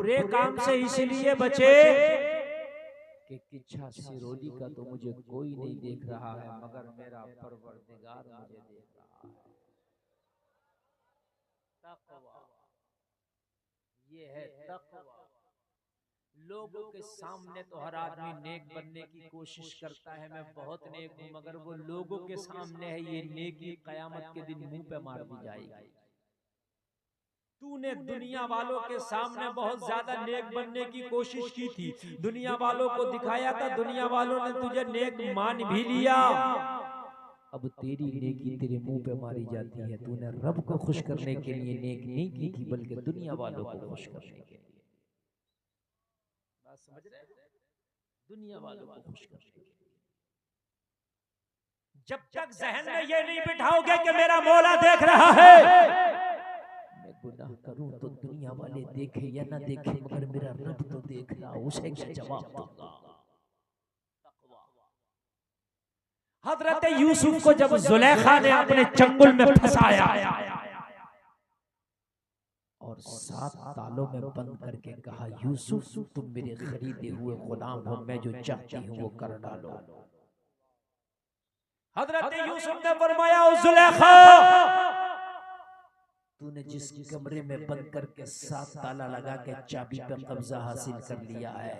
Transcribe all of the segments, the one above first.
बुरे काम से इसलिए बचे कि किच्छा सिरोली का तो मुझे कोई नहीं देख रहा है, मगर मेरा परवरदिगार मुझे देख रहा है। तक़वा, ये है तक़वा। लोगों के सामने तो हर आदमी नेक बनने की कोशिश करता है, मैं बहुत नेक हूं, मगर वो लोगों के सामने है ये नेकी कयामत के दिन मुंह पे मार दी जाएगी। तूने दुनिया वालों के सामने बहुत ज्यादा नेक बनने की कोशिश की थी, दुनिया वालों को दिखाया था, दुनिया वालों ने तुझे नेक मान भी लिया। अब तेरी नेकी तेरे मुंह पे मारी जाती है। तूने रब को खुश करने के लिए नेक नहीं की थी, बल्कि दुनिया वालों को खुश करने के लिए। बात समझ रहे? दुनिया वालों को खुश करने के लिए। जब तक जहन में ये नहीं बिठाओगे कि मेरा मौला देख रहा है, मैं गुनाह करूं तो दुनिया वाले देखे या ना देखे, मगर मेरा रब तो देख रहा, उसे क्या जवाब दूंगा। हजरत यूसुफ को जब जुलेखा ने अपने चंगुल में फंसाया और 7 तालों में बंद करके कहा, यूसुफ तुम मेरे खरीदे हुए गुलाम हो, मैं जो चाहती हूं वो कर डालो। हजरत यूसुफ ने फरमाया, जुलेखा तूने जिस कमरे में बंद करके 7 ताला लगा के चाबी पे कब्जा हासिल कर लिया है,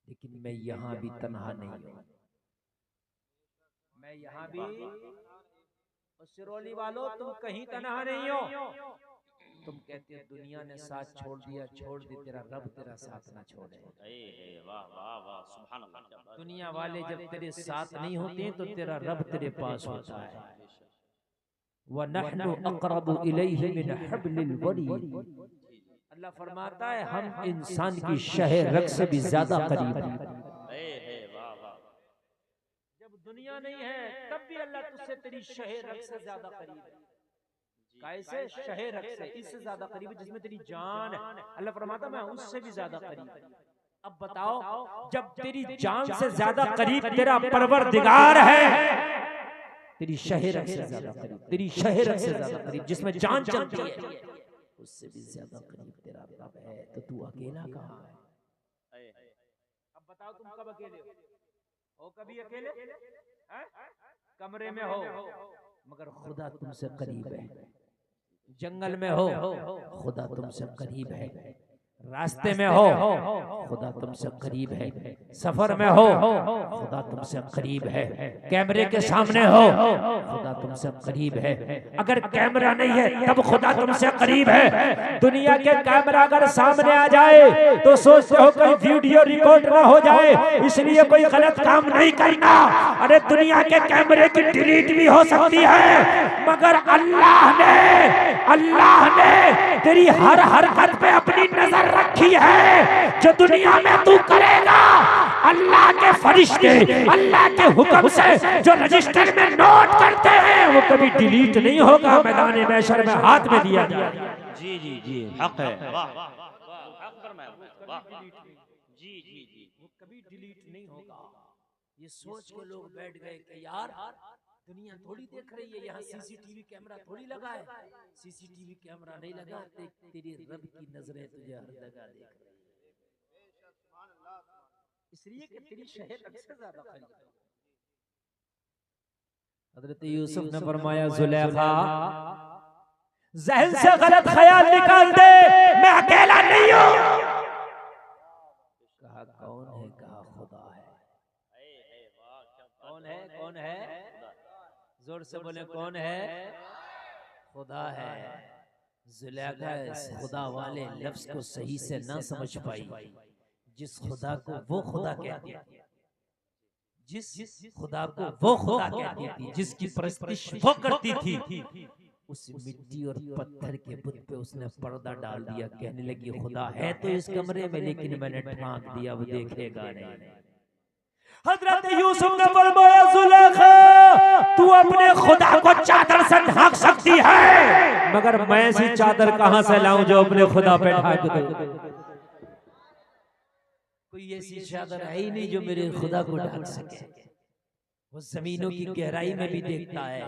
लेकिन मैं यहां भी तन्हा नहीं हूं। मैं यहां भी, सिरोली वालों तुम कहीं तन्हा नहीं हो। तुम कहते हो दुनिया ने साथ छोड़ दिया, छोड़ दी, तेरा रब तेरा साथ ना छोड़े। वाह वाह वाह, सुभान अल्लाह। दुनिया वाले जब तेरे साथ नहीं होते तो तेरा रब तेरे पास होता है। वनहनु अक़रबु इलैहि मिन हब्लिल वरीद। अल्लाह फरमाता है हम इंसान की शह रग से भी ज्यादा करीब हैं। जब दुनिया नहीं है तब भी अल्लाह तुझसे तेरी शह रग से ज्यादा करीब है। कैसे? शह रग से, इससे ज्यादा करीब है जिसमें तेरी जान है। अल्लाह फरमाता मैं उससे भी ज्यादा करीब। अब बताओ, जब तेरी जान से ज्यादा करीब तेरा परवरदिगार है, तेरी शहरत से ज्यादा करीब, तेरी शहरत से ज्यादा करीब जिसमें जान चलती है, उससे भी ज्यादा करीब तेरा रब है, तो तू अकेला कहाँ है? अब बताओ तुम कब अकेले हो? कभी अकेले कमरे में हो, मगर खुदा तुमसे करीब है। जंगल में हो, खुदा तुमसे करीब है। रास्ते में हो, खुदा तुमसे करीब है। सफर में हो, खुदा तुमसे करीब है। कैमरे के सामने हो, खुदा तुमसे करीब है। अगर कैमरा नहीं है तब खुदा तुमसे करीब है। दुनिया के कैमरा अगर सामने आ जाए तो सोचते हो कोई वीडियो रिकॉर्ड ना हो जाए, इसलिए कोई गलत काम नहीं करना। अरे दुनिया के कैमरे की डिलीट भी हो सकती है, मगर अल्लाह ने तेरी हर हरकत पे अपनी नजर रखी है। जो दुनिया में तू करेगा, अल्लाह के फरिश्ते अल्लाह के हुक्म से जो रजिस्टर में नोट करते हैं वो कभी डिलीट नहीं होगा। मैदान महशर में हाथ में दिया गया। जी जी जी, हक है। जी जी जी, वो कभी डिलीट नहीं होगा। ये सोच के लोग बैठ गए कि यार दुनिया थोड़ी देख रही है, यहाँ सीसीटीवी कैमरा थोड़ी लगा है। सीसीटीवी कैमरा नहीं लगा, तेरी रब की नजरें तुझे हर जगह देख रही है, इसलिए कि तेरी शहर अक्सर ज्यादा करीब है। हजरत यूसुफ ने फरमाया, जुलेखा ज़हन से गलत ख्याल निकाल दे, मैं अकेला नहीं हूँ। कहा कौन है? कहा खुदा है। कौन है? कौन है? जोर से बोले कौन है? खुदा है। जुलेखा खुदा वाले लफ्ज को सही से ना समझ पाई। जिस खुदा को वो खुदा कहती थी, जिस खुदा को वो खुदा कहती थी, जिसकी परस्तिश वो करती थी, उस मिट्टी और पत्थर के बुत पे उसने पर्दा डाल दिया। कहने लगी खुदा है तो इस कमरे में, लेकिन मैंने ढांक दिया, वो देखेगा नहीं। हजरत यूसुफ ने फरमाया, जुलेखा तू अपने खुदा को चादर से ढांक सकती है, मगर मैं ऐसी चादर कहां से लाऊं जो अपने खुदा पे ढांक दूं? कोई ऐसी चादर है ही नहीं जो मेरे खुदा को ढांक सके। वो जमीनों की गहराई में भी देखता है,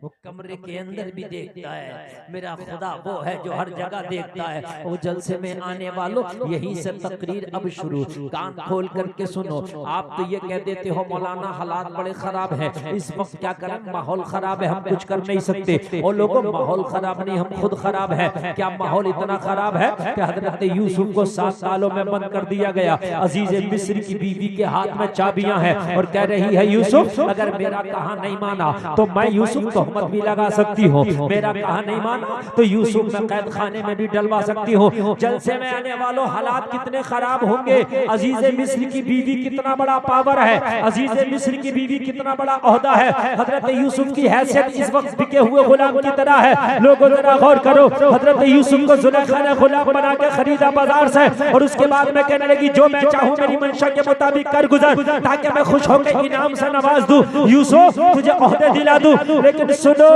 वो कमरे के अंदर भी देखता है। मेरा खुदा वो है जो हर जगह देखता है। वो जलसे में आने वालों, यहीं से तकरीर अब शुरू। कान खोल करके सुनो। आप तो ये कह देते हो मौलाना हालात बड़े खराब है, इस वक्त क्या करें, माहौल खराब है, हम कुछ कर नहीं सकते। और लोगों, माहौल खराब नहीं, हम खुद खराब है। क्या माहौल इतना खराब है कि हजरत यूसुफ को 7 सालों में बंद कर दिया गया। अजीज मिस्र की बीवी के हाथ में चाबियां हैं और कह रही है यूसुफ अगर मेरा कहा नहीं माना तो मैं यूसुफ तोहमत भी लगा सकती हूँ, मेरा कहा नहीं माना तो यूसुफ मैं कैद खाने में भी डलवा सकती हूँ। जलसे में आने वालों हालात कितने खराब होंगे। अजीज मिस्र की बीवी कितना बड़ा पावर है, अजीज मिस्र की बीवी कितना बड़ा ओहदा है। हजरत यूसुफ की हैसियत इस वक्त बिके हुए गुलाम की तरह है। लोगों जरा गौर करो, हजरत यूसुफ को जुलेखा ने गुलाम बना के खरीदा बाजार से और उसके बाद में कहने लगी जो मैं चाहूं मेरी मंशा के मुताबिक कर गुजर ताकि मैं खुश होकर इनाम से नवाज दूं, यूसुफ तुझे ओहदे दिला दूं। लेकिन सुनो,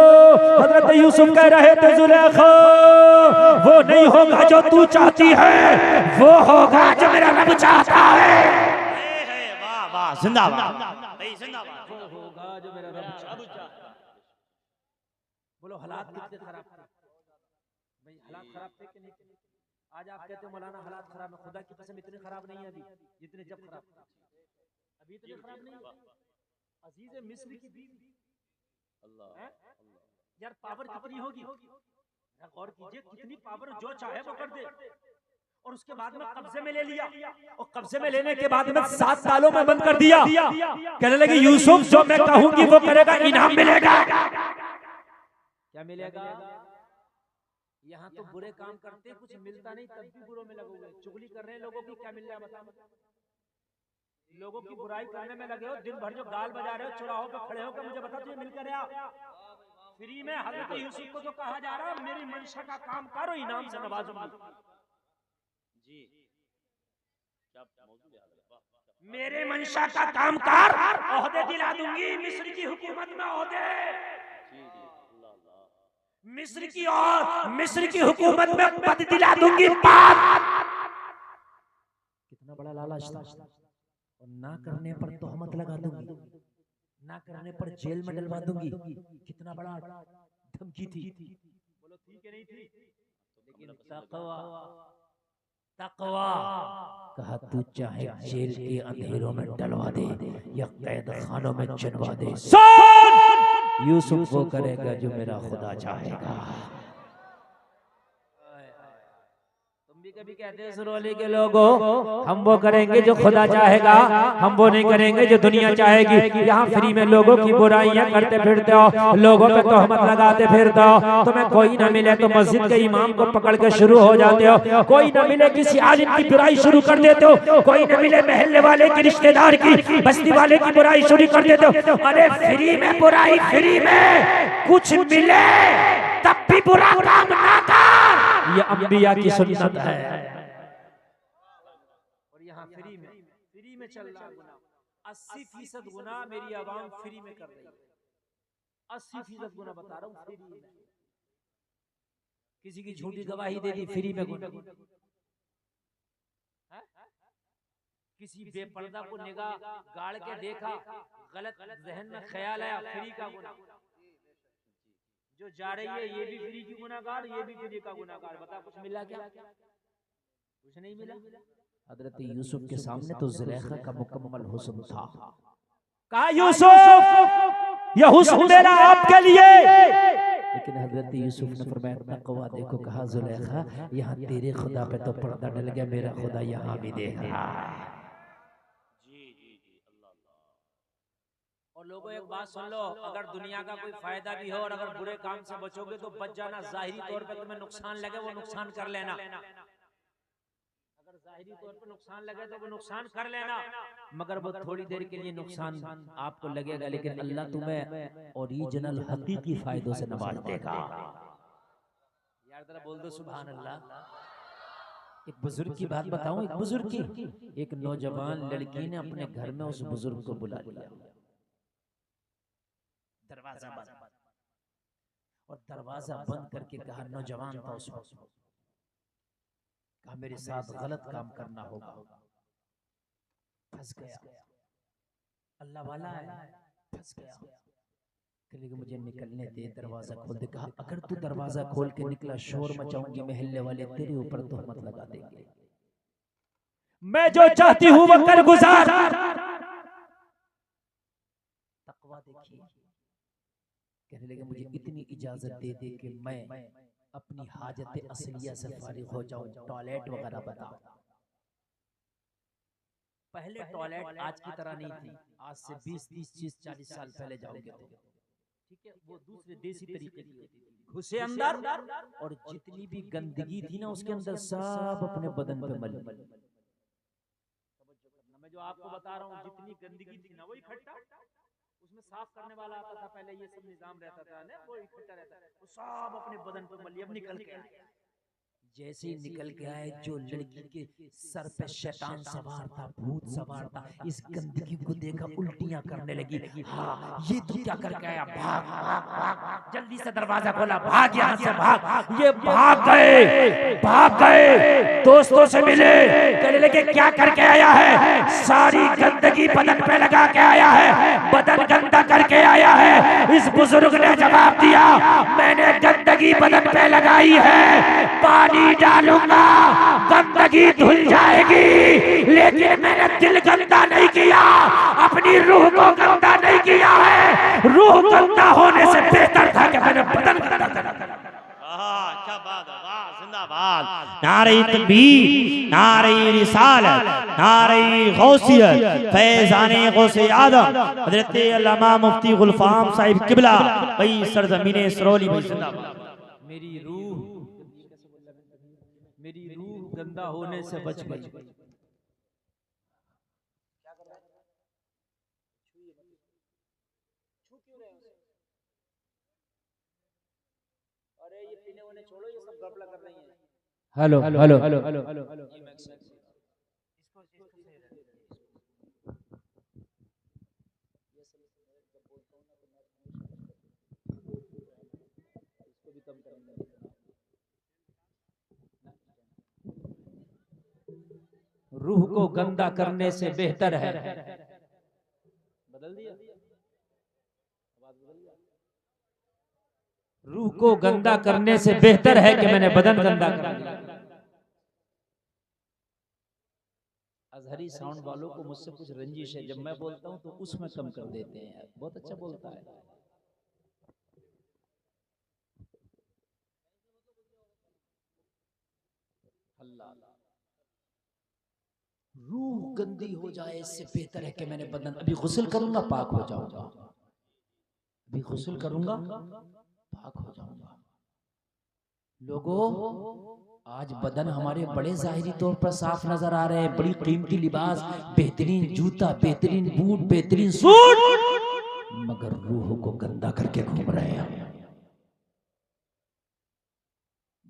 हजरत यूसुफ कह रहे थे जुलेखा वो नहीं होगा जो तू चाहती है, वो होगा जो मेरा रब चाहता है। वाह वाह, जिंदाबाद भाई, जिंदाबाद। वो होगा जो मेरा रब चाहता है। बोलो हालात कितने खराब थे भाई, हालात खराब थे कि नहीं थे? आज आप कहते हो मौलाना हालात खराब है, खुदा की कसम इतने खराब नहीं है अभी जितने जब खराब थे। अभी इतने खराब नहीं है। अजीज मिस्र की बीवी, अल्लाह यार पावर कितनी होगी, गौर कीजिए कितनी पावर, जो चाहे वो कर दे। और उसके बाद में कब्जे में ले लिया और कब्जे में लेने के बाद में 7 सालों में बंद कर दिया। कहने लगी यूसुफ जो मैं कहूंगी वो करेगा, इनाम मिलेगा। क्या मिलेगा? यहाँ तो बुरे काम करते कुछ मिलता नहीं तब भी बुरों में लगोगे। चुगली कर रहे हैं लोगों की, क्या मिल रहा है बताओ? लोगों की बुराई करने में लगे हो, दिन भर जो गाल बजा रहे हो, चौराहों पे खड़े होकर मुझे बता तुझे मिल कर फ्री में। हजरत यूसुफ को तो कहा जा रहा है मेरी मंशा का काम करो, इनाम से नवाजूंगी जी। क्या मौजूद है हजरत, मेरे मंशा का काम कर, ओहदे दिला दूंगी मिस्र की हुकूमत में ओहदे। जी जी, अल्लाह अल्लाह। मिस्र की और मिस्र की हुकूमत में पद दिला दूंगी। कितना बड़ा लालच था। और ना करने पर तोहमत लगा दूंगी, ना करने पर जेल में डलवा दूंगी। कितना बड़ा धमकी थी। बोलो थी कि नहीं थी? लेकिन तकवा, तकवा कहा तू चाहे जेल के अंधेरों में डलवा दे या कैद खानों में चुनवा दे, सुन यूसुफ वो करेगा जो मेरा खुदा चाहेगा। कभी कहते हैं सुरौली के लोगों हम वो करेंगे जो खुदा चाहेगा, हम वो नहीं करेंगे जो दुनिया चाहेगी। यहाँ फ्री में लोगों की बुराइयां करते फिरते हो, लोगों पे तोहमत लगाते फिरते हो। तुम्हें कोई ना मिले तो मस्जिद के इमाम को पकड़ के शुरू हो जाते हो, कोई ना मिले किसी आलिम की बुराई शुरू कर देते हो, कोई ना मिले महल्ले वाले की, रिश्तेदार की, बस्ती वाले की बुराई शुरू कर देते हो। अरे फ्री में बुराई, फ्री में कुछ मिले तब भी बुरा काम ना कर, ये अंबिया की सुन्नत है। और यहाँ फ्री में चल रहा गुनाह। 80% गुनाह मेरी आवाम फ्री में कर रही है। 80% गुनाह बता रहा हूँ फ्री में। किसी की झूठी गवाही दे दी, फ्री में गुनाह। किसी बेपर्दा को निगाह गाड़ के देखा, गलत जहन में ख्याल आया, फ्री का गुनाह। जो जा रही है ये भी फ्री की गुनाहगार, ये भी फ्री का गुनाहगार। बता कुछ मिला क्या? कुछ नहीं मिला। हजरत यूसुफ के सामने तो जुलेखा का मुकम्मल हुस्न था। कहा यूसुफ यह हुस्न मेरा आपके लिए, लेकिन हजरत यूसुफ ने फरमाया तकवा देखो। कहा जुलेखा यहाँ तेरे खुदा पे तो पर्दा डल गया, मेरा खुदा यहाँ भी देख रहा है। और लोगों एक बात सुन लो, अगर दुनिया का कोई फायदा भी हो और अगर बुरे काम से बचोगे तो बच जाना। जाहिरी तौर पे तुम्हें नुकसान लगे वो नुकसान कर लेना। अगर जाहिरी तौर पे नुकसान लगे तो वो नुकसान कर लेना, मगर वो थोड़ी देर के लिए नुकसान आपको लगेगा, लेकिन अल्लाह तुम्हें ओरिजिनल हकीकी फायदों से नवाज देगा। यार जरा बोल दो सुभान अल्लाह। एक बुजुर्ग की बात बताऊं, एक बुजुर्ग की, एक नौजवान लड़की ने अपने घर में उस बुजुर्ग को बुला लिया। दरवाजा बंद, और दरवाजा बंद करके कहा, नौजवान था उस वक्त, कहा मेरे साथ गलत काम करना होगा। फंस गया, अल्लाह वाला है, फंस गया। कहने लगे मुझे निकलने दे, दरवाजा खोल दे। कहा अगर तू दरवाजा खोल के निकला, शोर मचाऊंगी, महल्ले वाले तेरे ऊपर तोहमत लगा देंगे। मैं जो चाहती हूं वो कर गुजार। तकवा देखिए। कहने लगे मुझे इतनी इजाजत दे दे कि मैं अपनी हाजत असलिया से फारिग हो जाऊं, टॉयलेट वगैरह बता। पहले टॉयलेट आज की तरह नहीं थी, आज से 20, 30, 30, 40 साल पहले जाओगे तो ठीक है, वो दूसरे देसी तरीके की होती थी। घुसे अंदर और जितनी भी गंदगी थी ना उसके अंदर सब अपने बदन पे मल। मैं जो आपको बता रहा हूँ जितनी गंदगी थी ना वो इकट्ठा, उसमें साफ करने वाला आता था पहले, ये सब निजाम रहता था ना, वो इकट्ठा रहता है, वो सब अपने बदन पे मल। अब निकल के आए, जैसे ही निकल के आए, जो लड़की के सर पे शैतान सवार था, भूत सवार था, इस गंदगी को देखा उल्टियां करने लगी। हाँ ये तू क्या करके आया? भाग भाग भाग, जल्दी से दरवाजा खोला, भाग यहाँ से भाग। ये भाग गए, दोस्तों से मिले, कहने लगे क्या करके आया है? सारी गंदगी बदन पे लगा के आया है, बदन गंदा करके आया है। इस बुजुर्ग ने जवाब दिया मैंने गंदगी बदन पे लगाई है, पानी डालूंगा गंदगी धुल जाएगी, लेकिन मैंने दिल गंदा नहीं किया, अपनी रूह को गंदा नहीं किया है। रूह गंदा होने से बेहतर था कि मैंने बदन गंदा कर दिया। क्या बात है, वाह जिंदाबाद। नारे तकबीर, नारे रिसालत, नारे गौसियत, फैज़ाने गौसे आदम हजरत अल्लामा मुफ्ती गुलफाम साहिब किबला भाई सरजमीने सरोली भाई जिंदाबाद। मेरी रूह गंदा होने से बच गई। अरे ये पीने वाले छोड़ो, ये सब गपला कर रही हैं। Hello hello hello hello hello, रूह को गंदा करने से बेहतर है, बदल दिया, रूह को गंदा करने से बेहतर है कि मैंने बदन गंदा कर दिया। अजहरी साउंड वालों को मुझसे कुछ रंजिश है, जब मैं बोलता हूं तो उसमें कम कर देते हैं। बहुत अच्छा बोलता है। अल्लाह, रूह गंदी हो जाए इससे बेहतर है कि मैंने बदन, अभी गुस्ल करूंगा पाक हो जाऊंगा, अभी गुस्ल करूंगा पाक हो जाऊंगा। लोगों आज बदन हमारे बड़े जाहिरी तौर पर साफ नजर आ रहे हैं, बड़ी कीमती लिबास, बेहतरीन जूता, बेहतरीन बूट, बेहतरीन सूट, मगर रूह को गंदा करके घूम रहे हैं,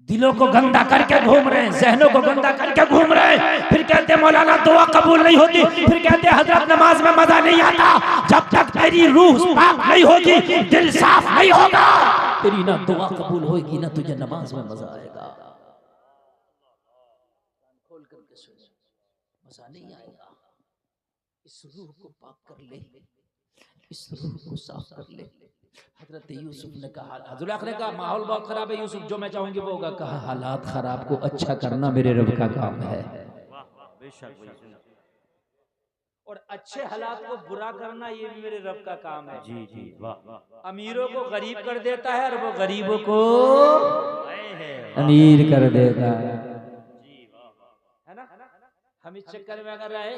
दिलों को गंदा करके घूम रहे हैं, जहनों को गंदा करके घूम रहे हैं। फिर कहते हैं मौलाना दुआ कबूल नहीं होती, फिर कहते हैं हजरत नमाज में मजा नहीं आता, जब तक तेरी रूह पाक नहीं होगी, दिल साफ नहीं होगा, तेरी ना दुआ कबूल होगी ना तुझे नमाज में मजा आएगा। खोल करके सुन, मजा नहीं आएगा। इस रूह को पाक कर ले, इस रूह को साफ कर ले। हजरत यूसुफ ने कहा, जुलेखा ने कहा माहौल बहुत खराब है यूसुफ, जो मैं चाहूंगी वो होगा। कहा हालात खराब को अच्छा करना मेरे रब का काम है, और अच्छे हालात को बुरा करना ये भी मेरे रब का काम है। जी जी वाह। अमीरों को गरीब कर देता है और वो गरीबों को अमीर कर देता है ना। हम इस चक्कर में अगर रहे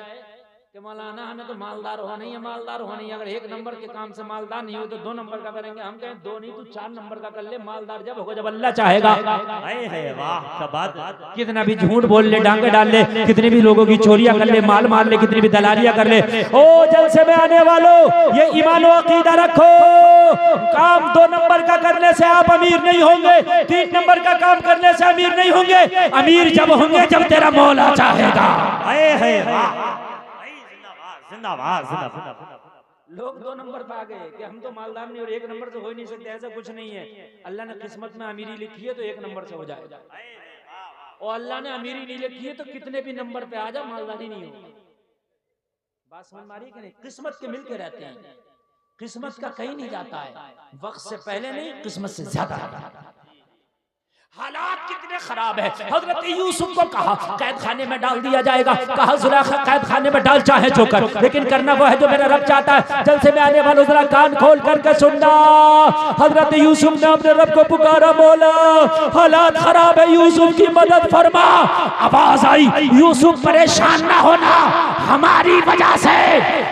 कि मौलाना हमें तो मालदार होना ही है, मालदार होना ही, अगर एक नंबर के काम से मालदार नहीं हो तो 2 नंबर का करेंगे। हम कहें 2 नहीं, तू 4 नंबर का कर ले, मालदार जब होगा जब अल्लाह चाहेगा। कितना भी झूठ बोल ले, डांगे डाल ले, कितनी भी लोगों की चोरियां कर ले, माल मार ले, कितनी भी दलालियां कर ले, ओ जलसे में आने वालों ये ईमान और अकीदा रखो, काम 2 नंबर का करने से आप अमीर नहीं होंगे, 3 नंबर का काम करने से अमीर नहीं होंगे। अमीर जब होंगे जब तेरा मौला चाहेगा। जिंदाबाद जिंदाबाद। लोग 2 नंबर पे आ गए कि हम तो मालदार नहीं और 1 नंबर से हो ही नहीं सकते, ऐसा कुछ नहीं है। अल्लाह ने किस्मत में अमीरी लिखी है तो 1 नंबर से हो जाएगा, और अल्लाह ने अमीरी नहीं लिखी है तो कितने भी नंबर पे आ जा मालदारी नहीं होगी। बात समझ मारी कि नहीं? किस्मत के मिलके रहते हैं, किस्मत का कहीं नहीं जाता है, वक्त से पहले नहीं, किस्मत से ज्यादा। हालात कितने खराब है। हजरत यूसुफ को कहा कैद खाने में डाल दिया जाएगा, कहा जुलेखा कैद खाने में डाल चाहे जो कर, लेकिन करना वो है जो मेरा रब चाहता है। जलसे में आने वालों जरा कान खोल करके सुनना। हजरत यूसुफ ने अपने रब को पुकारा, बोला हालात खराब है, यूसुफ की मदद फरमा। आवाज आई, यूसुफ परेशान ना होना, हमारी वजह से,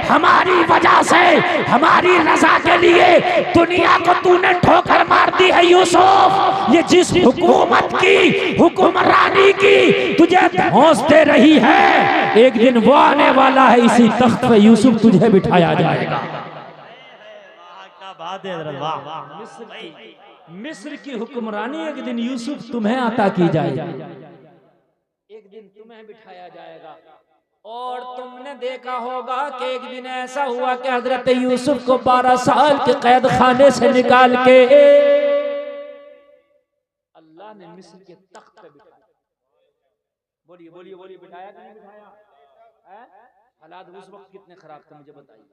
हमारी वजह से, हमारी रजा के लिए दुनिया को तूने ठोकर मार दी है यूसुफ। ये जिस हुकूमत की, हुक्मरानी की तुझे धौंस दे रही है, एक दिन वो आने वाला है, इसी तख्त पे यूसुफ तुझे बिठाया जाएगा। मिस्र की हुक्मरानी एक दिन यूसुफ तुम्हें अता की जाएगी, एक दिन तुम्हें बिठाया जाएगा। और तुमने देखा होगा कि एक दिन ऐसा हुआ कि हजरत यूसुफ को 12 साल के कैद खाने से निकाल के अल्लाह ने मिस्र के तख्त पे बिठाया। बोलिए बोलिए बोलिए, बिठाया कि नहीं बिठाया? हालात उस वक्त कितने खराब थे मुझे बताइए।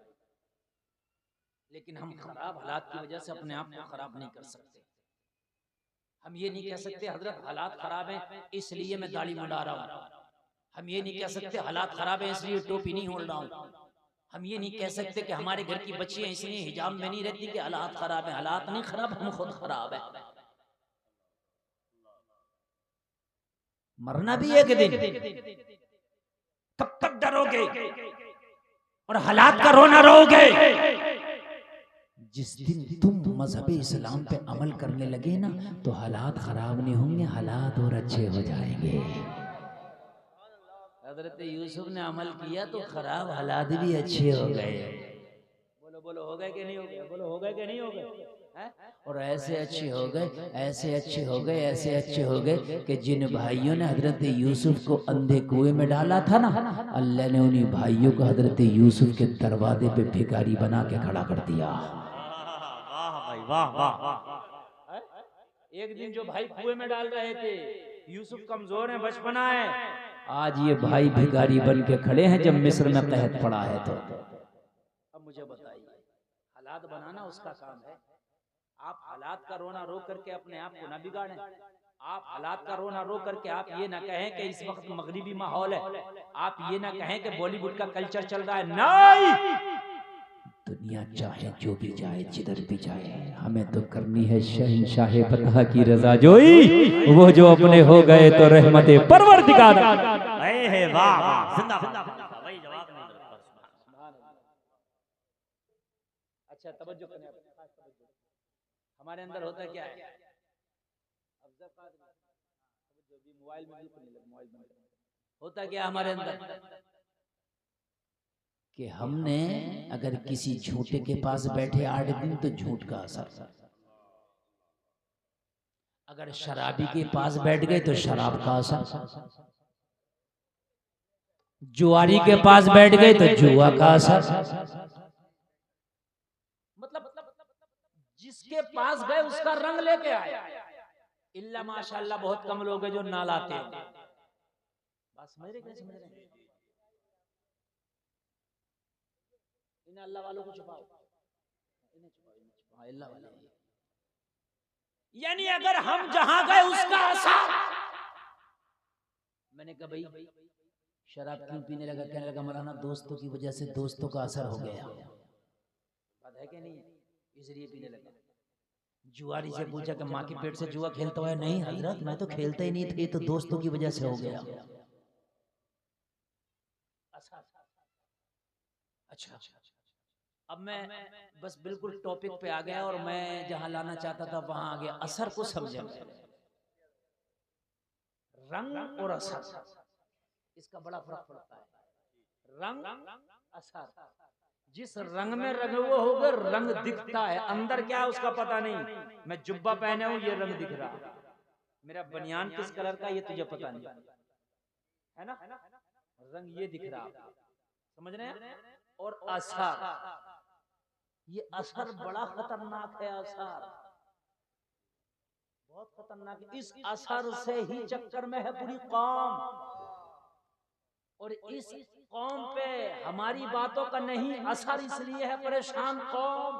लेकिन हम खराब हालात की वजह से अपने आप को खराब नहीं कर सकते। हम ये नहीं कह सकते हजरत हालात खराब हैं इसलिए मैं दाढ़ी मुंडा रहा हूँ। हम ये नहीं कह सकते हालात खराब है इसलिए टोपी नहीं ओढ़ रहा हूँ। हम ये नहीं कह सकते कि हमारे घर की बच्चियां इसलिए हिजाब में नहीं रहती कि हालात खराब है। हालात नहीं खराब, हम खुद खराब है। मरना भी एक दिन, कब तक डरोगे और हालात का रोना रोगे? जिस दिन तुम मजहब इस्लाम पे अमल करने लगे ना, तो हालात खराब नहीं होंगे, हालात और अच्छे हो जाएंगे। हजरत यूसुफ ने अमल किया तो खराब हालात भी अच्छे हो गए। बोलो बोलो, हो गए कि नहीं हो गए? बोलो, हो गए कि नहीं हो गए? और ऐसे अच्छे हो गए, ऐसे अच्छे हो गए, ऐसे अच्छे हो गए कि जिन भाइयों ने हजरत यूसुफ को अंधे कुएं में डाला था ना, अल्लाह ने उन्हीं भाइयों को हजरत यूसुफ के दरवाजे पे भिखारी बना के खड़ा कर दिया। वाह वाह वाह। एक दिन जो भाई कुएं में डाल रहे थे, यूसुफ कमजोर है, बचपना है, आज ये भाई भिखारी बन के खड़े हैं जब मिस्र में कहत पड़ा है। तो अब मुझे बताइए, हालात बनाना उसका काम है। आप हालात का रोना रो करके अपने आप को ना बिगाड़ें। आप हालात का रोना रो करके आप ये ना कहें कि इस वक्त मगरिबी माहौल है, आप ये ना कहें कि बॉलीवुड का कल्चर चल रहा है। नहीं, दुनिया चाहे जो भी जाए, जिधर भी जाए, हमें तो करनी है शहंशाह फतह की रजा जोई। वो जो अपने हो गए तो रहमते परवरदिगार। है वाह वाह, जिंदाबाद। भाई जवाब नहीं दो। अच्छा तवज्जो करें, हमारे अंदर होता क्या है? मोबाइल में होता क्या हमारे अंदर कि हमने अगर किसी झूठे के पास बैठे 8 दिन तो झूठ का असर, अगर शराबी के पास बैठ गए तो शराब का असर, जुआरी के पास बैठ गए तो जुआ का असर। मतलब जिसके पास गए उसका रंग लेके आए। इल्ला माशाअल्लाह बहुत कम लोग हैं जो ना लाते हैं। बात समझ रहे? कैसे समझ रहे? इन अल्लाह वालों को छुपाओ, इन्हें छुपाओ, इन्हें छुपाओ, अल्लाह वाले। यानी अगर हम जहां गए उसका असर। मैंने कहा भाई शराब क्यों पीने लगा? कहने लगा मौलाना दोस्तों की वजह से दोस्तों का असर हो गया। बात है कि नहीं? इसलिए पीने लगा। जुआरी से पूछा कि माँ के पेट से जुआ खेलता है? नहीं हजरत, मैं तो खेलता ही नहीं था, ये तो दोस्तों की वजह से हो गया। अच्छा, अब मैं बस बिल्कुल टॉपिक पे आ गया और मैं जहां लाना चाहता था वहां आ गया। असर को समझे, रंग और असर, इसका बड़ा फर्क पड़ता है। रंग, असर। जिस रंग में रंगे हुए होगा रंग दिखता है, अंदर क्या है उसका पता नहीं। मैं जुब्बा पहने हूं ये रंग दिख रहा, मेरा बनियान किस कलर का ये तुझे पता नहीं है ना, रंग ये दिख रहा, समझ रहे हैं? और असर, ये असर बड़ा खतरनाक है। असर बहुत खतरनाक है। इस असर से ही चक्कर में है पूरी कौम। और इस कौम पे हमारी बातों का नहीं असर, इसलिए है परेशान कौम।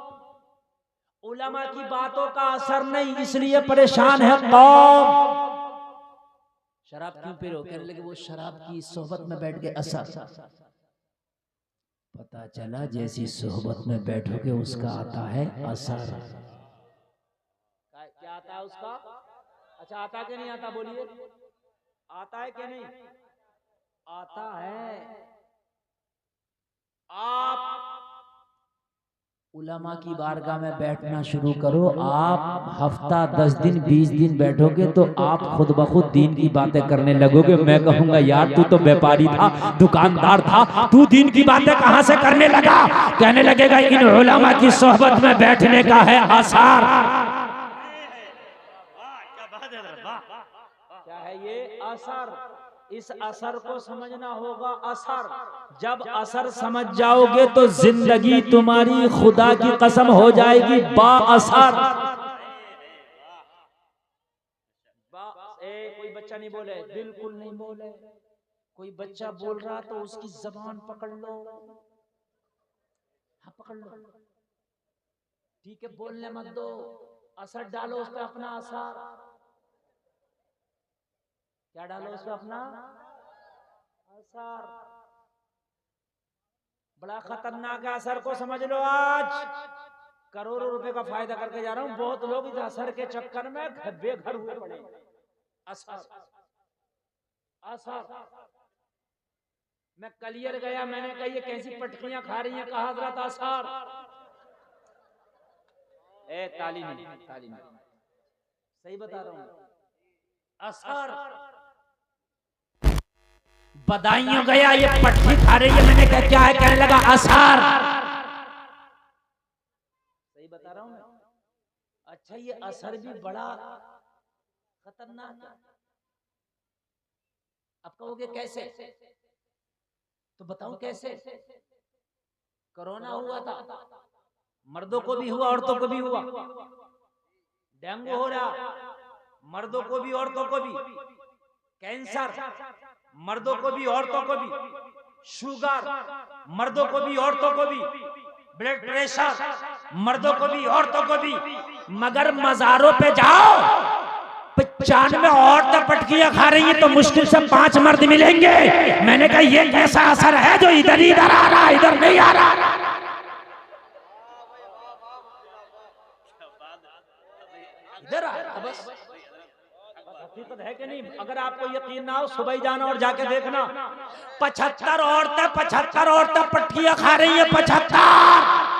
उलमा की बातों का असर नहीं, इसलिए परेशान है कौम। शराब क्यों पी रहे हो? कहने लगे वो शराब की सोहबत में बैठ के असर। पता चला जैसी सोहबत में बैठोगे उसका आता है असर। क्या आता है उसका? अच्छा आता कि नहीं आता? बोलिए, आता है कि नहीं? आता है। आप उलमा की बारगाह में बैठना शुरू करो, आप हफ्ता 10 दिन 20 दिन बैठोगे तो आप खुद ब खुद दीन की बातें करने लगोगे। मैं कहूंगा यार तू तो व्यापारी था, दुकानदार था, तू दीन की बातें कहां से करने लगा? कहने लगेगा इन उलमा की सोहबत में बैठने का है असर। क्या है ये असर? इस असर को समझना होगा। असर, जब असर समझ जाओगे तो जिंदगी तुम्हारी खुदा की कसम हो जाएगी बाअसर। कोई बच्चा नहीं बोले, बिल्कुल नहीं बोले। कोई बच्चा बोल रहा तो उसकी जबान पकड़ लो, हाँ पकड़ लो, ठीक है, बोलने मत दो, असर डालो उस पर अपना असर। क्या डालो उसमें? अपना असर। बड़ा खतरनाक है, असर को समझ लो। आज करोड़ों रुपए का फायदा करके जा रहा हूं, बहुत लोग इस असर के चक्कर में बेघर हुए पड़े। असर, असर। मैं कलियर गया, मैंने कहा ये कैसी पटकियां खा रही हैं? कहा हजरत असर। ताली नहीं, ताली नहीं, सही बता रहा हूं। असर। बदायूं गया, ये पटकी खा रही है, मैंने कहा क्या है? कहने लगा असर। सही बता रहा हूं मैं? अच्छा ये असर भी बड़ा खतरनाक है। अब कहोगे कैसे? तो बताऊं कैसे। कोरोना हुआ था, मर्दों को भी हुआ, औरतों को भी हुआ। डेंगू हो रहा, मर्दों को भी औरतों को भी। कैंसर, मर्दों को भी औरतों को भी। शुगर, मर्दों को भी औरतों को भी। ब्लड प्रेशर, मर्दों को भी औरतों को भी। मगर मजारों पे जाओ, 95 औरतें पटकियां खा रही हैं तो मुश्किल से 5 मर्द मिलेंगे। मैंने कहा ये कैसा असर है जो इधर इधर आ रहा, इधर नहीं आ रहा? इधर आ रहा बस। हकीकत है कि नहीं? अगर आपको यकीन ना हो, सुबह ही जाना और जाके देखना। 75 औरतें पटकियां खा रही है। 75।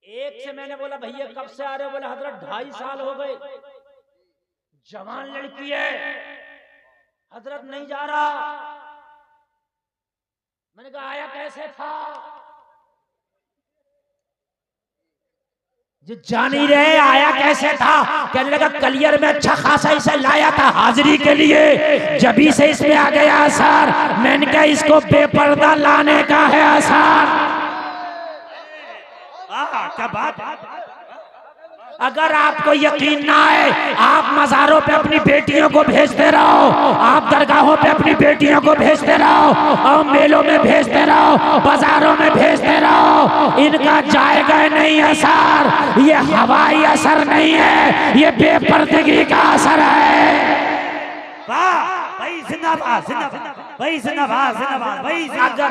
एक से मैंने बोला भैया कब से आ रहे हो? बोले हजरत 2.5 साल हो गए। जवान लड़की है हजरत, नहीं जा रहा। मैंने कहा आया कैसे था? जो जान ही रहे आया कैसे था? कहने लगा कलियर में अच्छा खासा इसे लाया था हाजिरी के लिए, जबी से इसमें आ गया असर। मैंने कहा इसको बेपर्दा लाने का है असर। क्या बात। अगर आपको यकीन ना आए, आप मज़ारों पे अपनी बेटियों को भेजते रहो, आप दरगाहों पे अपनी बेटियों को भेजते रहो, और मेलों में भेजते रहो, बाजारों में भेजते रहो, इनका जाएगा नहीं असर। ये हवाई असर नहीं है, ये बेपर्दगी का असर है। वाह भाई, जिंदाबाद जिंदाबाद भाई, जिंदाबाद जिंदाबाद भाई। अगर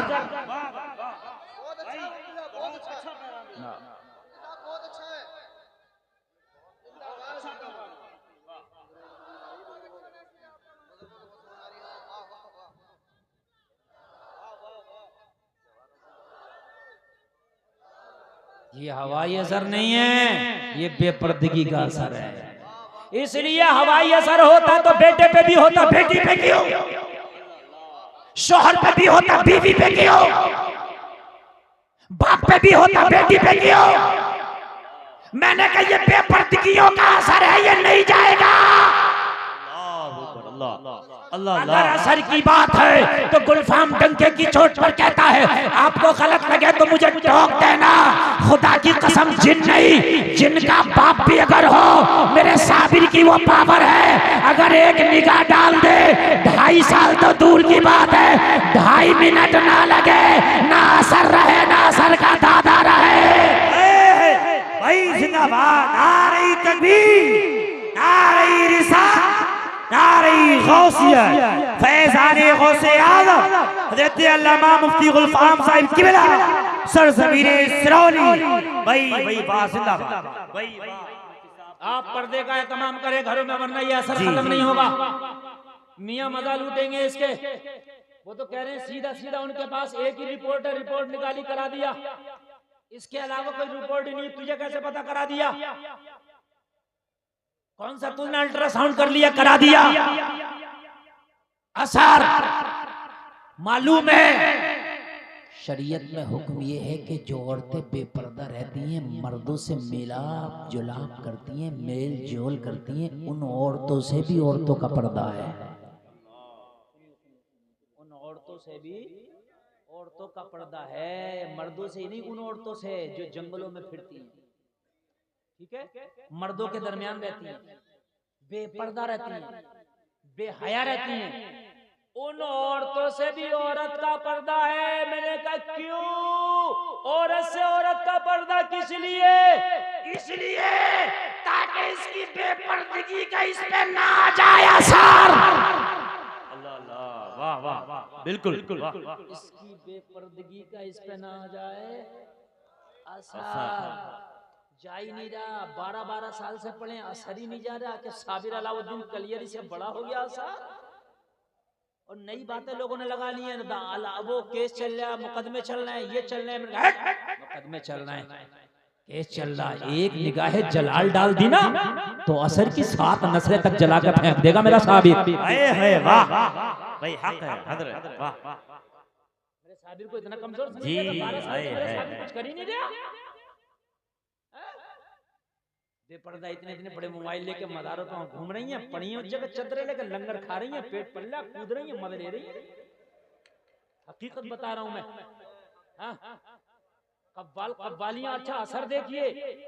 ये हवाई असर नहीं है, ये बेपर्दगी का असर है। इसलिए हवाई असर होता तो बेटे पे भी होता, बेटी पे क्यों? शोहर पे भी होता, बीवी पे क्यों? बाप पे भी होता, बेटी पे क्यों? मैंने कहा ये बेपर्दगियों का असर है, ये नहीं जाएगा। अल्लाह अगर असर की बात है तो गुलफाम डंके की चोट पर कहता है, आपको गलत लगे तो मुझे टोक देना, खुदा की कसम जिन नहीं, जिनका बाप भी अगर हो, मेरे साबिर की वो पावर है, अगर एक निगाह डाल दे 2.5 साल तो दूर की बात है, 2.5 मिनट ना लगे, ना असर रहे, ना असर का दादा रहे। भाई जिंदाबाद, नारे तकबीर, नारे रिसालत, नारे गौसियत, फैज़ाने गौसे आज़म हज़रत अल्लामा मुफ्ती गुलफाम साहिब किबला सरज़मीन सिरौली। भाई वाह जिंदाबाद, भाई आप पर्दे का एहतमाम करें घरों में, वरना ये असर खत्म नहीं होगा। मियां मजा लूटेंगे इसके। वो तो कह रहे हैं सीधा सीधा उनके पास एक ही रिपोर्टर रिपोर्ट निकाली करा दिया, इसके अलावा कोई रिपोर्ट ही नहीं, तुझे कैसे पता करा दिया? कौन सा तूने अल्ट्रासाउंड कर लिया, करा दिया? असर मालूम है, शरीयत में हुक्म ये है कि जो औरतें बेपर्दा रहती हैं, मर्दों से मिलाप जुलाप करती हैं, मेल जोल करती हैं, उन औरतों से भी औरतों का पर्दा है। उन औरतों से भी औरतों का पर्दा है, मर्दों से ही नहीं, उन औरतों से जो जंगलों में फिरती हैं, ठीक है, मर्दों के दरमियान रहती हैं, बेपर्दा रहती हैं, बेहया रहती हैं, उन औरतों से भी औरत का पर्दा है। मैंने कहा क्यों? औरत से औरत का पर्दा किस लिए? इसलिए ताकि इसकी बेपर्दगी का इस पे ना आ जाए असर। वाह वाह वाह, बिल्कुल इसकी बेपर्दगी का इस पे ना आ जाए असर। जा ही नहीं रहा, 12-12 साल से पढ़े, असर ही नहीं जा रहा कि साबिर अलाउद्दीन कलियरी से बड़ा हो गया असर। और नई बातें लोगों ने लगा ली है, वो केस चल रहा है, मुकदमे चल रहे हैं, ये चल रहे हैं, मुकदमे चल रहे हैं, केस चल रहा है, एक निगाह जलाल डाल दी ना तो असर की 7 नस्लें तक जला कर फेंक देगा मेरा साबिर। वाह भाई, हक है हजरत, वाह मेरे साबिर को इतना कमजोर समझ जी, लिया, 12 साल से मेरे साबिर कुछ कर ही नहीं रहा। बेपर्दा इतने इतने बड़े मोबाइल लेके मदारों पर घूम रही हैं, पड़ी हैं उस जगह चदरे लेकर लंगर खा रही हैं, पेट पल्ला कूद रही हैं, मदद ले रही हैं। हकीकत बता रहा हूं मैं। कव्वालियां, अच्छा असर देखिए,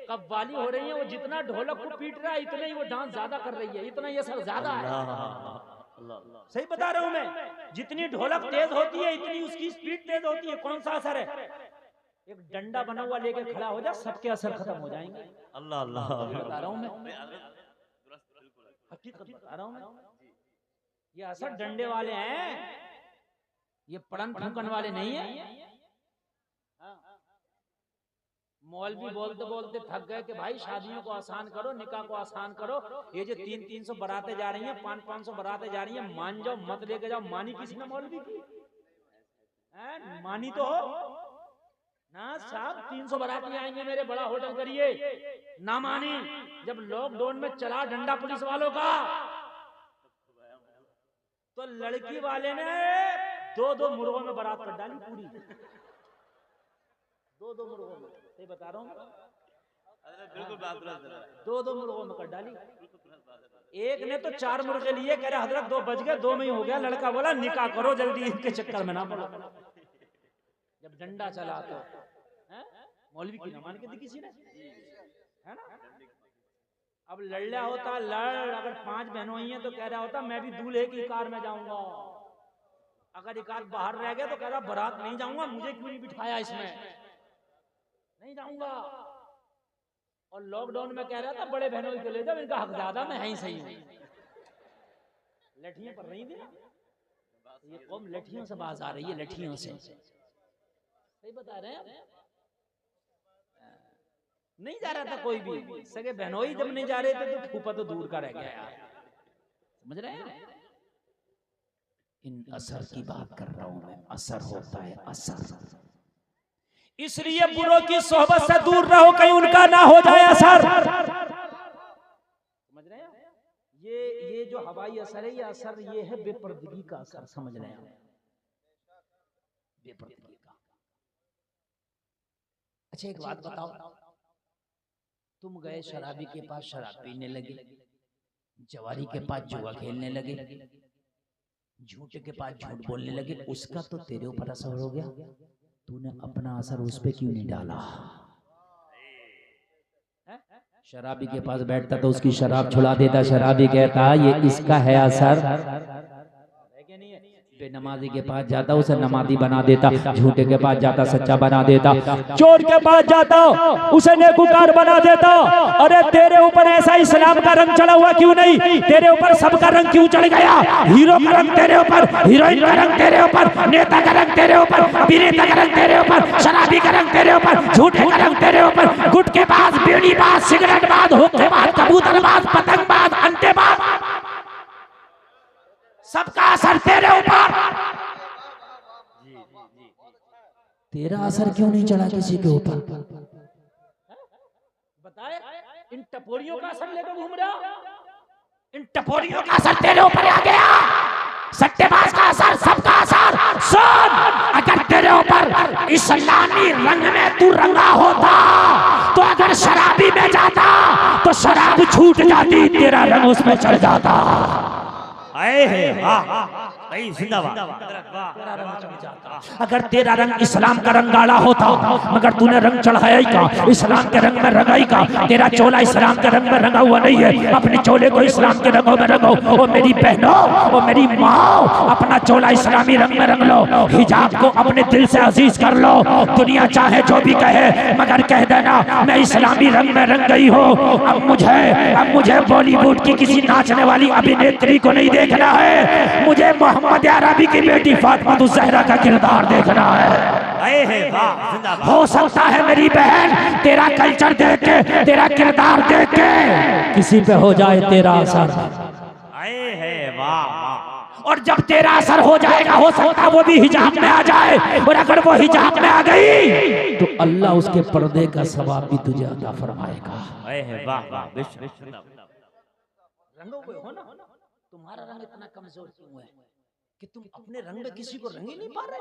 कव्वाली हो रही है, वो जितना ढोलक को पीट रहा है इतना ही वो डांस ज्यादा कर रही है, इतना ही असर ज्यादा है। सही बता रहा हूं मैं, जितनी ढोलक तेज होती है इतनी उसकी स्पीड तेज होती है। कौन सा असर है? एक डंडा बना हुआ लेके खड़ा हो जा, सबके असर खत्म हो जाएंगे। अल्लाह अल्लाह बता रहा हूं मैं, हकीकत बता रहा हूं मैं। ये असर डंडे वाले हैं, ये पड़न फूकन वाले नहीं है। मौलवी बोलते बोलते थक गए कि भाई शादियों को आसान करो, निकाह को आसान करो। ये जो 300-300 बरातें जा रही हैं, 500-500 बरातें जा रही हैं, मान जाओ मत लेके जाओ। मानी किसी ने मौलवी की? मानी तो हो ना साहब, 300 बराती आएंगे मेरे, बड़ा होटल करिए, ना मानी। जब लॉकडाउन में चला डंडा पुलिस वालों का, तो लड़की वाले ने 2-2 मुर्गों में बारात कर डाली पूरी, 2-2 मुर्गों में। सही बता रहा हूँ, 2-2 मुर्गों में कर डाली। एक ने तो 4 मुर्गे लिए, कह रहे हजरत 2 बज गए, 2 में ही हो गया। लड़का बोला निकाह करो जल्दी, इनके चक्कर में ना पड़ो। जब डंडा चला तो मौलवी की ना मान के दी किसी ने, है ना? अब लड़ला होता लड़, अगर 5 बहनों ही हैं तो कह रहा होता मैं भी दूल्हे की कार में जाऊंगा। अगर एक आध बाहर रह गया तो कह रहा बारात नहीं जाऊंगा, मुझे क्यों नहीं बिठाया इसमें, नहीं जाऊंगा। और लॉकडाउन में कह रहा था बड़े बहनों को ले जाओ, इनका हक ज्यादा, मैं ही सही हूं। लठियां पड़ रही थी ना, ये कौम लठियों से बाज आ रही है, लठियों से। सही बता रहे हैं, नहीं जा रहा था कोई भी, सगे बहनों ही जब नहीं जा रहे थे तो फूफा तो दूर का रह गया यार। समझ रहे हैं? इन असर की बात कर रहा हूं मैं, असर होता है असर। इसलिए बुरों की सोहबत से दूर रहो, कहीं उनका ना हो जाए असर। समझ रहे हैं? ये जो हवाई असर है, ये असर ये है बेपर्दगी का असर। समझ रहे हैं? बेपर्दगी का। अच्छा एक बात बताओ, तुम गए शराबी के पास शराब पीने लगे, जवारी के पास जुआ खेलने लगे, झूठ के पास झूठ बोलने लगे, उसका तो तेरे ऊपर असर हो गया, तूने अपना असर उस पे क्यों नहीं डाला? शराबी के पास बैठता तो उसकी शराब छुड़ा देता, शराबी कहता ये इसका है असर। बेनमाजी के पास जाता उसे नमाजी बना देता, झूठे के पास जाता सच्चा बना देता, चोर के पास जाता उसे नेकूकार बना देता। अरे तेरे ऊपर ऐसा इस्लाम का रंग चढ़ा हुआ क्यों नहीं? तेरे ऊपर सबका रंग क्यों चढ़ गया? हीरो का रंग तेरे ऊपर, हीरोइन का रंग तेरे ऊपर, नेता का रंग तेरे ऊपर, अभिनेता का रंग तेरे ऊपर, शराबी का रंग तेरे ऊपर, झूठे का रंग तेरे ऊपर, गुटखेबाज, बीड़ीबाज, सिगरेटबाज, हुक्केबाज, कबूतरबाज, पतंगबाज, अंटेबाज, सबका असर तेरे ऊपर। तेरा असर क्यों नहीं चढ़ा किसी के ऊपर? बताए, इन टपोरियों का असर लेकर घूम रहा, इन टपोरियों का असर तेरे ऊपर आ गया, सट्टेबाज का असर, सबका असर। सुन, अगर तेरे ऊपर इस्लामी रंग में तू रंगा होता तो अगर शराबी में जाता तो शराब छूट जाती, तेरा रंग उसमें चढ़ जाता। आए है वाह भाई जिंदाबाद। अगर तेरा रंग इस्लाम का रंग गाढ़ा होता, मगर तूने रंग चढ़ाया ही का, इस्लाम के रंग में रंगाई का, तेरा चोला इस्लाम के रंग में रंगा हुआ नहीं है, अपने चोले को इस्लाम के रंगों में रंगो। ओ मेरी बहनों, ओ मेरी माँ, अपना चोला इस्लामी रंग में रंग लो, हिजाब को अपने दिल से अजीज कर लो। दुनिया चाहे जो भी कहे, मगर कह देना मैं इस्लामी रंग में रंग गई हूँ। अब मुझे बॉलीवुड की किसी नाचने वाली अभिनेत्री को नहीं देखना है, मुझे मोहम्मद अरबी की बेटी फातिमा ज़हरा का किरदार देखना है। आए है वाह जिंदाबाद। हो सकता है मेरी बहन तेरा कल्चर देख के, तेरा किरदार देख के किसी पे हो जाए तेरा असर। आए है वाह वाह। और जब तेरा असर हो जाएगा, हो सकता है वो भी हिजाब में आ जाए, और अगर वो हिजाब में आ गई तो अल्लाह उसके पर्दे का सवाब भी तुझे अता फरमाएगा। आए है वाह वाह। रंगों को हो ना, तुम्हारा रंग इतना कमजोर क्यों है कि तुम अपने रंग में किसी को रंग ही नहीं पा रहे?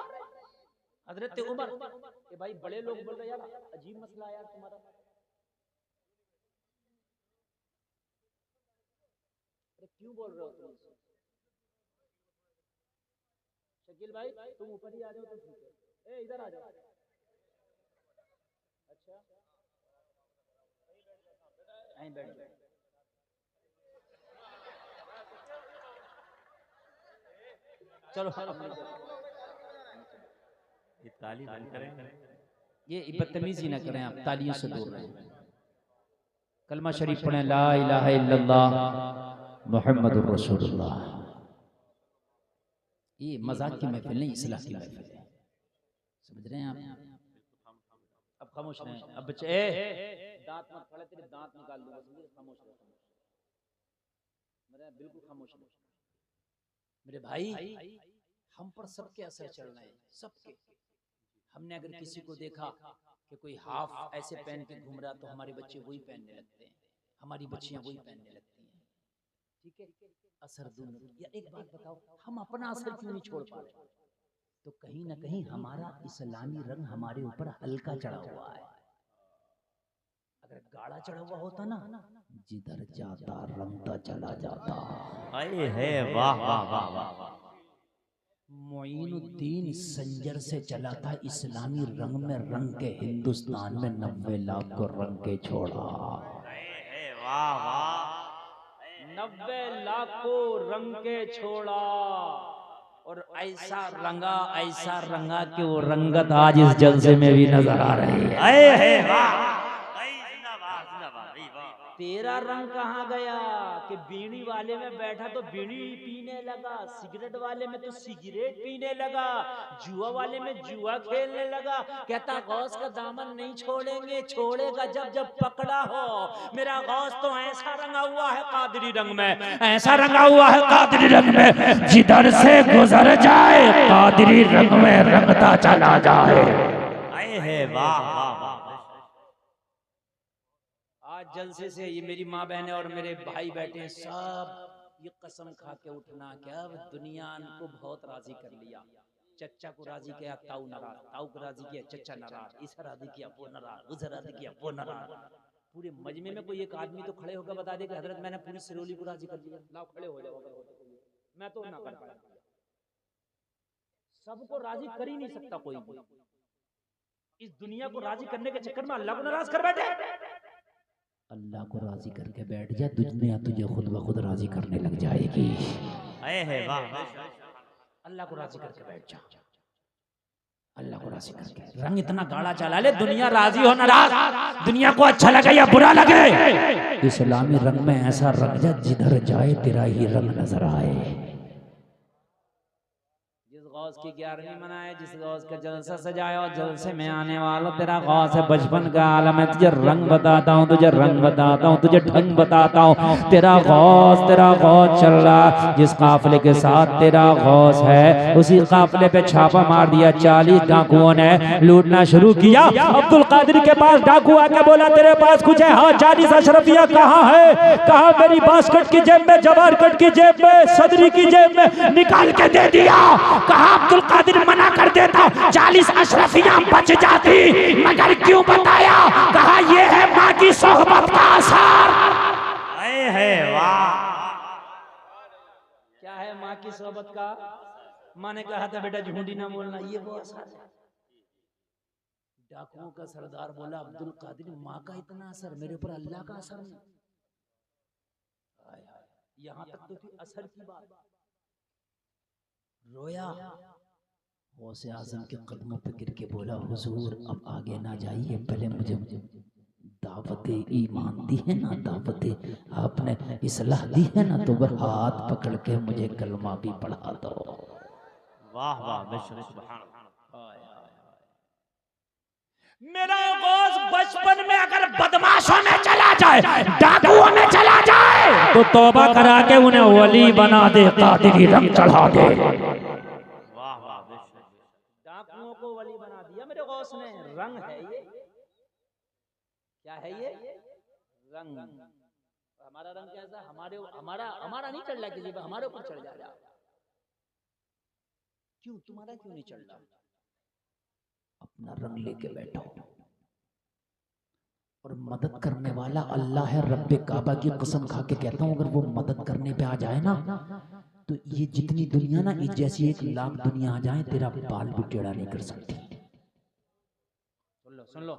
हजरत उमर, ये भाई बड़े लोग बोल रहे यार अजीब मसला यार तुम्हारा, अरे क्यों बोल रहे हो तुम? शकील भाई तुम ऊपर ही आ जाओ तो ठीक है, ए इधर आ जाओ। अच्छा यहीं बैठ जाओ। चलो ये ताली बंद करें, ये बदतमीजी ना करें, आप तालियों से दूर रहें। कलमा शरीफ पढ़ें, ला इलाहा इल्लल्लाह मुहम्मदुर रसूलुल्लाह। ये मजाक की महफिल नहीं, इस्लाह की महफिल है, समझ रहे हैं आप? अब खामोश रहें। अब बच्चे दांत मत फाड़े, तेरे दांत निकाल दूंगा, समझे? खामोश रहो, मेरे बिल्कुल खामोश रहो। मेरे भाई हम पर सबके असर चल रहे हैं, सबके। हमने अगर किसी को देखा कि कोई हाफ ऐसे पहन के घूम रहा तो हमारे बच्चे वही पहनने लगते हैं, हमारी बच्चियां वही पहनने लगती हैं, ठीक है? असर दूर। या एक बात बताओ, हम अपना असर क्यों नहीं छोड़ पा रहे? तो कहीं ना कहीं हमारा इस्लामी रंग हमारे ऊपर हल्का चढ़ा हुआ है। अगर गाढ़ा चढ़ा हुआ होता ना, जिधर जाता रंगता चला जाता। आए है वाह वाह वाह वाह। मोइनुद्दीन संजर से चला था इस्लामी रंग में रंग के, हिंदुस्तान में 90 लाख को रंग के छोड़ा। वाह वाह। 90 लाख को रंग के छोड़ा, और ऐसा रंगा कि वो रंगत आज इस जलसे में भी नजर आ रही है। आए है वाह। तेरा रंग कहाँ गया कि बीड़ी वाले में बैठा तो बीड़ी पीने लगा, सिगरेट वाले में तो सिगरेट पीने लगा, जुआ वाले में जुआ खेलने लगा। कहता गौस का दामन नहीं छोड़ेंगे, छोड़ेगा जब जब पकड़ा हो। मेरा गौस तो ऐसा रंगा हुआ है कादरी रंग में, ऐसा रंगा हुआ है कादरी रंग में, जिधर से गुजर जाए कादरी रंग में रंगता चला जाए। आए है वाह वाह वाह। आज जलसे से ये मेरी माँ बहनें और मेरे भाई बैठे हैं, सब ये कसम खा के उठना कि अब दुनिया को बहुत राजी कर लिया। चच्चा को राजी किया, ताऊ नाराज, ताऊ को राजी किया, चच्चा नाराज, इसे राजी किया, वो नाराज, उसे राजी किया, वो नाराज। पूरे मजमे में कोई एक आदमी तो खड़े होकर बता दे कि हजरत मैंने पूरी सिरोली को राजी कर दिया। लाओ खड़े हो जाओ, मैं तो ना कर पाया। सबको राजी कर ही नहीं सकता कोई। इस दुनिया को राजी करने के चक्कर में अल्लाह को नाराज कर बैठे। अल्लाह को राजी करके बैठ जा, दुनिया तुझे खुद ब खुद राजी करने लग जाएगी। अल्लाह को राजी करके बैठ जा, अल्लाह को राजी करके। रंग इतना गाढ़ा चला ले, दुनिया राजी हो नाराज, दुनिया को अच्छा लगे या बुरा लगे, इस्लामी रंग में ऐसा रंग जा जिधर जाए तेरा ही रंग नजर आए। गौस की 11वीं मनाए, जिस गौस का जलसा सजाया और जलसे में आने वाला तेरा गौस है बचपन का आलम है। तुझे रंग बताता हूँ, तुझे रंग बताता हूँ, तुझे ढंग बताता हूँ। तेरा गौस चल रहा, जिस काफिले के साथ तेरा गौस है उसी काफिले पे छापा मार दिया। 40 डाकुओं ने लूटना शुरू किया। अब्दुल कादिर के पास डाकू आके बोला तेरे पास कुछ है? हाँ। 40 अशरफिया कहाँ है? कहा मेरी बास्केट की जेब में, जवारकट की जेब में, सदरी की जेब में, निकाल के दे दिया। कहा अब्दुल कादिर मना कर देता, 40 अशरफियां बच जाती, मगर क्यों बताया? कहा यह है माँ की सोहबत का असर। है वाह, क्या है माँ की सोहबत का? माँ ने कहा था बेटा झूठी ना बोलना, ये वो असर है। डाकुओं का सरदार बोला अब्दुल कादिर माँ का इतना असर, मेरे ऊपर अल्लाह का असर नहीं। यहाँ तक तो थी असर की बात। रोया, गौसे आजम के कदमों पे गिर के बोला हुजूर अब आगे ना जाइए, पहले मुझे दावत ईमान दी है ना, दावत आपने इस्लाह दी है ना, तो वह हाथ पकड़ के मुझे कलमा भी पढ़ा दो। वाह वाह, सुभान। मेरा गौस बचपन में अगर बदमाशों में चला जाए, डाकुओं में चला जाए, तो तौबा करा के उन्हें वली बना दे, कादिरी रंग चढ़ा दे। डाकुओं को वली बना दिया मेरे गौस ने। रंग है ये, क्या है ये? रंग। हमारा रंग कैसा? हमारा नहीं चढ़ रहा किसी पर, हमारे ऊपर चढ़ जा। क्यों तुम्हारा क्यों नहीं चढ़ रहा? अपना रंग लेके बैठो। और मदद करने वाला अल्लाह है। रब्बे काबा की कसम खा के कहता हूं, अगर वो मदद करने पे आ जाए ना, तो ये जितनी दुनिया ना, जैसी 1 लाख दुनिया आ जाए, तेरा बाल भी टेढ़ा नहीं कर सकती। सुन लो